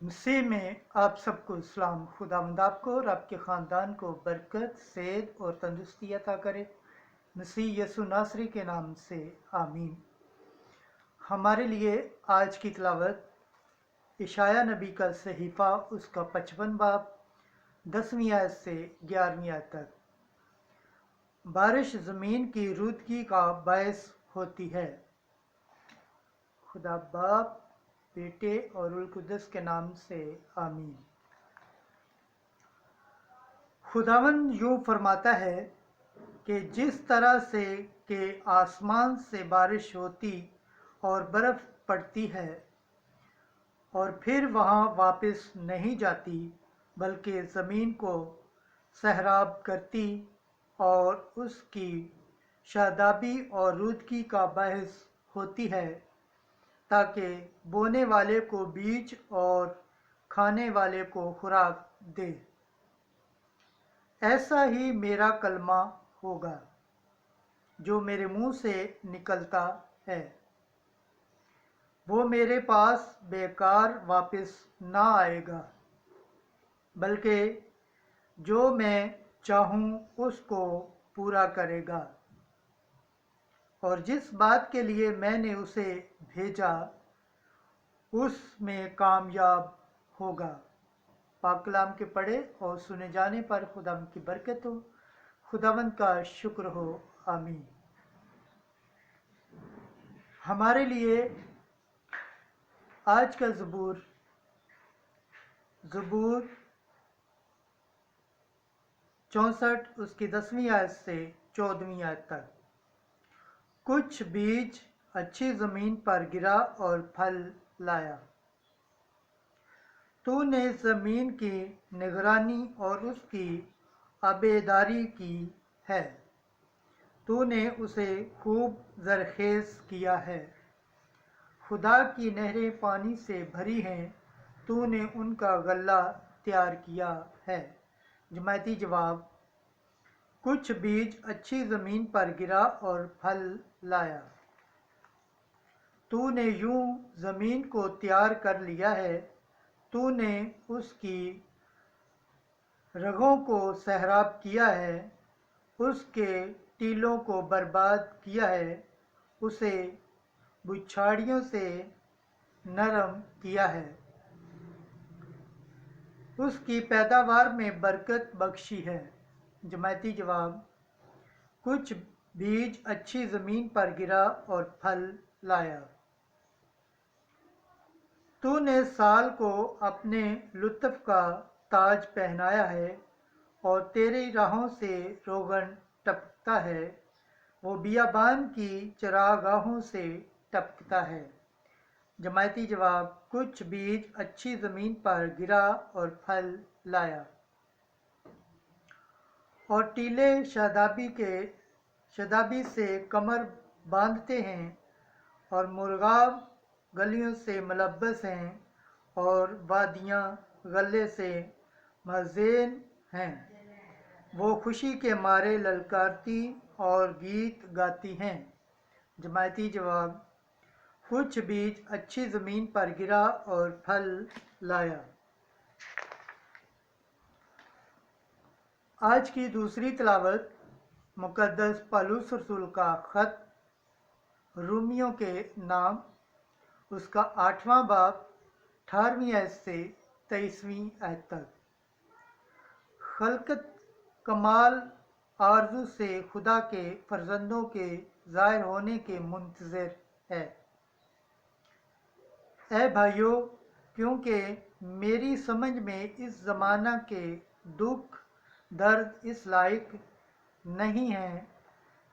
मसीह में आप सबको इस्लाम। खुदावंद आपको और आपके ख़ानदान को बरकत, सेहत और तंदुरुस्ती अता करे। मसीह यसु नासरी के नाम से आमीन। हमारे लिए आज की तिलावत इशाया नबी का सहीफ़ा उसका 55 बाब 10वीं आयत से 11वीं आयत तक। बारिश ज़मीन की रुदगी का बायस होती है। खुदा बाप, बेटे और रूह कुद्दस के नाम से आमीन। खुदावंद यूँ फरमाता है कि जिस तरह से कि आसमान से बारिश होती और बर्फ़ पड़ती है और फिर वहाँ वापस नहीं जाती बल्कि ज़मीन को सहराब करती और उसकी शादाबी और रुदगी का बायस होती है ताकि बोने वाले को बीज और खाने वाले को खुराक दे, ऐसा ही मेरा कलमा होगा जो मेरे मुंह से निकलता है। वो मेरे पास बेकार वापस ना आएगा, बल्कि जो मैं चाहूँ उसको पूरा करेगा और जिस बात के लिए मैंने उसे भेजा उसमें कामयाब होगा। पाक कलाम के पढ़े और सुने जाने पर खुदावंद की बरकत हो, खुदावंद का शुक्र हो। आमीन। हमारे लिए आज का ज़बूर ज़बूर 64 उसकी 10वीं आयत से 14वीं आयत तक। कुछ बीज अच्छी ज़मीन पर गिरा और फल लाया। तूने ज़मीन की निगरानी और उसकी आबेदारी की है। तूने उसे खूब ज़रखेज़ किया है। खुदा की नहरें पानी से भरी हैं, तूने उनका गल्ला तैयार किया है। जमायती जवाब: कुछ बीज अच्छी ज़मीन पर गिरा और फल लाया। तूने यूँ ज़मीन को तैयार कर लिया है, तूने उसकी रगों को सहराब किया है, उसके टीलों को बर्बाद किया है, उसे बुछाड़ियों से नरम किया है, उसकी पैदावार में बरकत बख्शी है। जमायती जवाब: कुछ बीज अच्छी ज़मीन पर गिरा और फल लाया। तूने साल को अपने लुत्फ़ का ताज पहनाया है और तेरी राहों से रोगन टपकता है, वो बियाबान की चरागाहों से टपकता है। जमायती जवाब: कुछ बीज अच्छी ज़मीन पर गिरा और फल लाया। और टीले शादाबी से कमर बांधते हैं और मुर्गाब गलियों से मुलब्बस हैं और वादियाँ गले से मज़ेन हैं। वो खुशी के मारे ललकारती और गीत गाती हैं। जमायती जवाब: कुछ बीज अच्छी ज़मीन पर गिरा और फल लाया। आज की दूसरी तिलावत मुक़द्दस पौलुस रसूल का ख़त रूमियों के नाम उसका 8वां बाब 18वीं आयत से 23वीं आयत तक। खलकत कमाल आरज़ू से खुदा के फर्जंदों के ज़ाहिर होने के मुंतज़िर है। ऐ भाइयों, क्योंकि मेरी समझ में इस ज़माना के दुख दर्द इस लायक नहीं है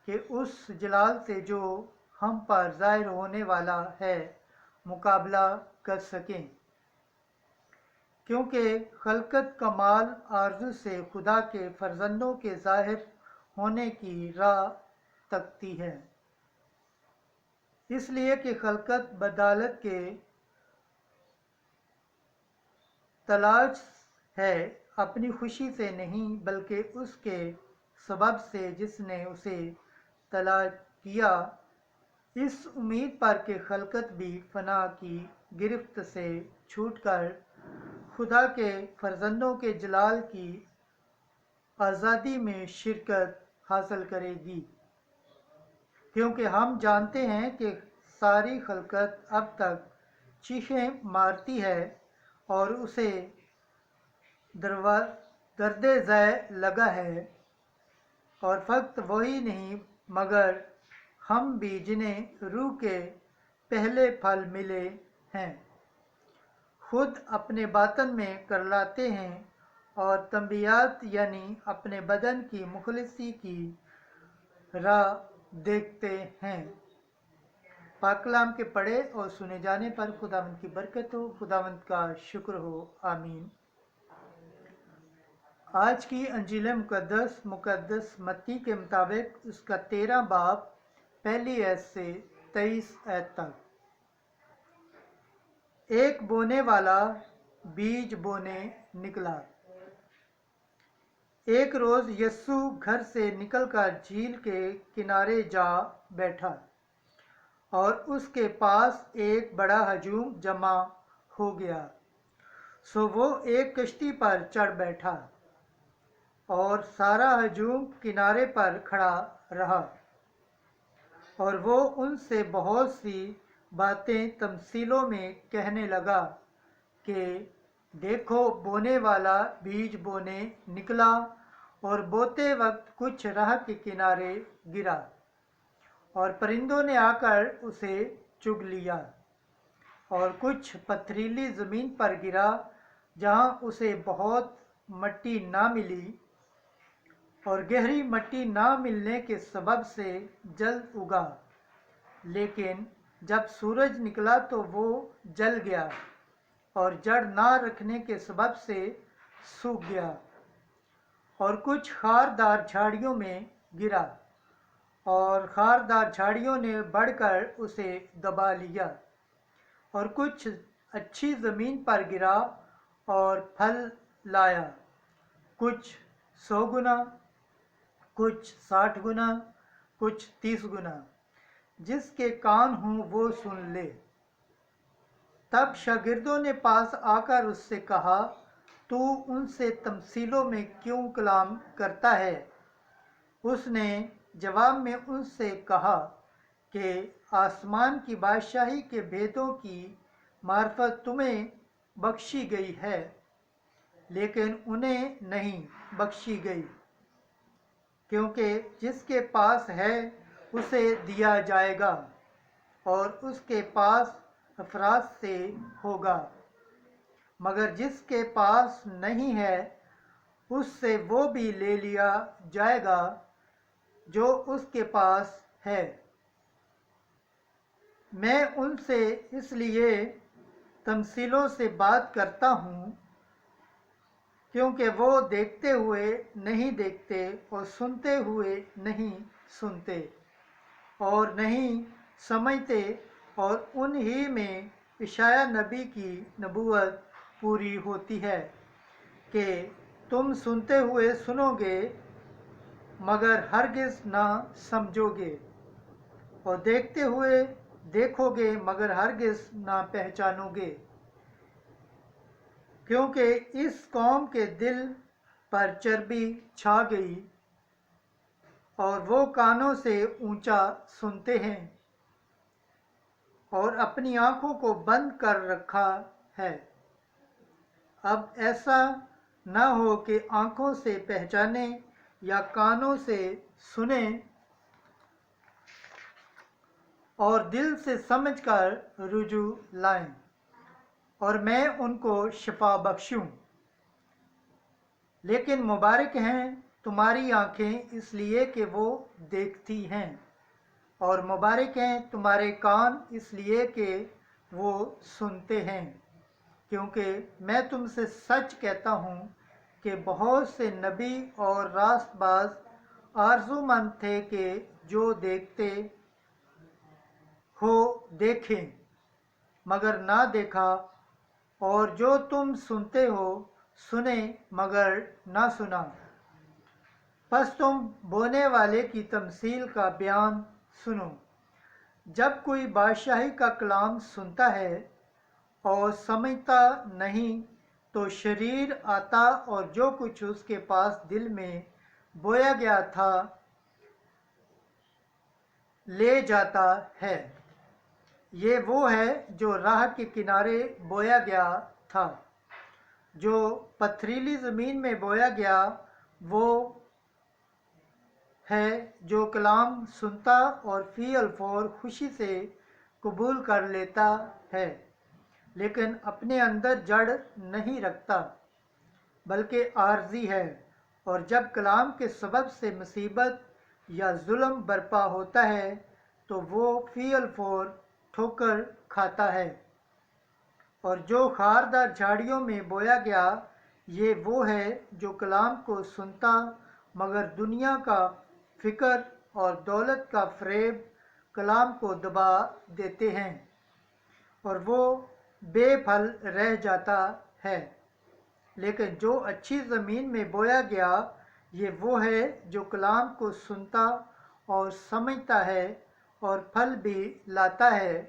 कि उस जलाल से जो हम पर ज़ाहिर होने वाला है मुकाबला कर सकें, क्योंकि खलकत कमाल आरज़ू से खुदा के फर्जंदों के ज़ाहिर होने की राह तकती है। इसलिए कि खलकत बदालत के तलाश है, अपनी खुशी से नहीं बल्कि उसके सबब से जिसने उसे तलाश किया, इस उम्मीद पर कि खलकत भी फना की गिरफ्त से छूटकर खुदा के फर्जंदों के जलाल की आज़ादी में शिरकत हासिल करेगी, क्योंकि हम जानते हैं कि सारी खलकत अब तक चीखें मारती है और उसे दर्द ज़ै लगा है, और फकत वही नहीं मगर हम भी जिन्हें रूह के पहले फल मिले हैं खुद अपने बातन में करलाते हैं और तंबियात यानी अपने बदन की मुखलिसी की राह देखते हैं। पाक कलाम के पढ़े और सुने जाने पर खुदावंद की बरकत हो, खुदावंद का शुक्र हो, आमीन। आज की अंजील मुकद्दस मत्ती के मुताबिक उसका 13 बाब पहली आयत से 23 आयत तक। एक बोने वाला बीज बोने निकला। एक रोज यस्सु घर से निकलकर झील के किनारे जा बैठा और उसके पास एक बड़ा हजूम जमा हो गया। सो वो एक कश्ती पर चढ़ बैठा और सारा हजूम किनारे पर खड़ा रहा, और वो उनसे बहुत सी बातें तमसीलों में कहने लगा कि देखो, बोने वाला बीज बोने निकला और बोते वक्त कुछ राह के किनारे गिरा और परिंदों ने आकर उसे चुग लिया, और कुछ पथरीली ज़मीन पर गिरा जहाँ उसे बहुत मट्टी ना मिली, और गहरी मट्टी ना मिलने के सबब से जल्द उगा, लेकिन जब सूरज निकला तो वो जल गया और जड़ ना रखने के सबब से सूख गया। और कुछ खारदार झाड़ियों में गिरा और खारदार झाड़ियों ने बढ़कर उसे दबा लिया, और कुछ अच्छी ज़मीन पर गिरा और फल लाया, कुछ 100 गुना, कुछ 60 गुना, कुछ 30 गुना। जिसके कान हों वो सुन ले। तब शागिर्दों ने पास आकर उससे कहा, तू उनसे तमसीलों में क्यों कलाम करता है? उसने जवाब में उनसे कहा कि आसमान की बादशाही के भेदों की मार्फत तुम्हें बख्शी गई है, लेकिन उन्हें नहीं बख्शी गई, क्योंकि जिसके पास है उसे दिया जाएगा और उसके पास अफराज से होगा, मगर जिसके पास नहीं है उससे वो भी ले लिया जाएगा जो उसके पास है। मैं उनसे इसलिए तमसीलों से बात करता हूँ, क्योंकि वो देखते हुए नहीं देखते और सुनते हुए नहीं सुनते और नहीं समझते, और उन्हीं में इशाया नबी की नबूवत पूरी होती है कि तुम सुनते हुए सुनोगे मगर हरगिज़ ना समझोगे, और देखते हुए देखोगे मगर हरगिज़ ना पहचानोगे, क्योंकि इस कौम के दिल पर चर्बी छा गई और वो कानों से ऊंचा सुनते हैं और अपनी आँखों को बंद कर रखा है। अब ऐसा न हो कि आँखों से पहचाने या कानों से सुने और दिल से समझकर रुजू लाएं और मैं उनको शिफा बख्शूं। लेकिन मुबारक हैं तुम्हारी आँखें इसलिए कि वो देखती हैं, और मुबारक हैं तुम्हारे कान इसलिए कि वो सुनते हैं, क्योंकि मैं तुमसे सच कहता हूँ कि बहुत से नबी और रास्तबाज आरज़ूमंद थे कि जो देखते हो देखें मगर ना देखा, और जो तुम सुनते हो सुने मगर ना सुना। बस तुम बोने वाले की तमसील का बयान सुनो। जब कोई बादशाही का कलाम सुनता है और समझता नहीं تو شریر آتا اور جو کچھ اس کے پاس دل میں بویا گیا تھا لے جاتا ہے۔ یہ وہ ہے جو راہ کے کنارے بویا گیا تھا۔ جو پتھریلی زمین میں بویا گیا وہ ہے جو کلام سنتا اور فی الفور خوشی سے قبول کر لیتا ہے، لیکن اپنے اندر جڑ نہیں رکھتا بلکہ عارضی ہے، اور جب کلام کے سبب سے مصیبت یا ظلم برپا ہوتا ہے تو وہ فی الفور ٹھوکر کھاتا ہے۔ اور جو خاردار جھاڑیوں میں بویا گیا یہ وہ ہے جو کلام کو سنتا مگر دنیا کا فکر اور دولت کا فریب کلام کو دبا دیتے ہیں اور وہ بے پھل رہ جاتا ہے۔ لیکن جو اچھی زمین میں بویا گیا یہ وہ ہے جو کلام کو سنتا اور سمجھتا ہے اور پھل بھی لاتا ہے،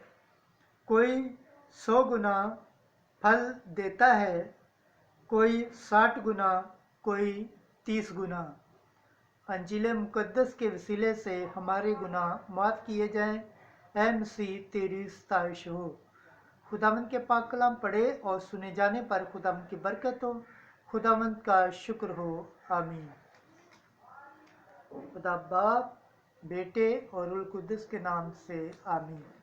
کوئی 100 گنا پھل دیتا ہے، کوئی 60 گنا، کوئی 30 گنا۔ انجیل مقدس کے وسیلے سے ہمارے گناہ معاف کیے جائیں۔ اے مسیح تیری ستائش ہو۔ خداوند کے پاک کلام پڑھے اور سنے جانے پر خداوند کی برکت ہو، خداوند کا شکر ہو، آمین۔ خدا باپ، بیٹے اور روح القدس کے نام سے آمین۔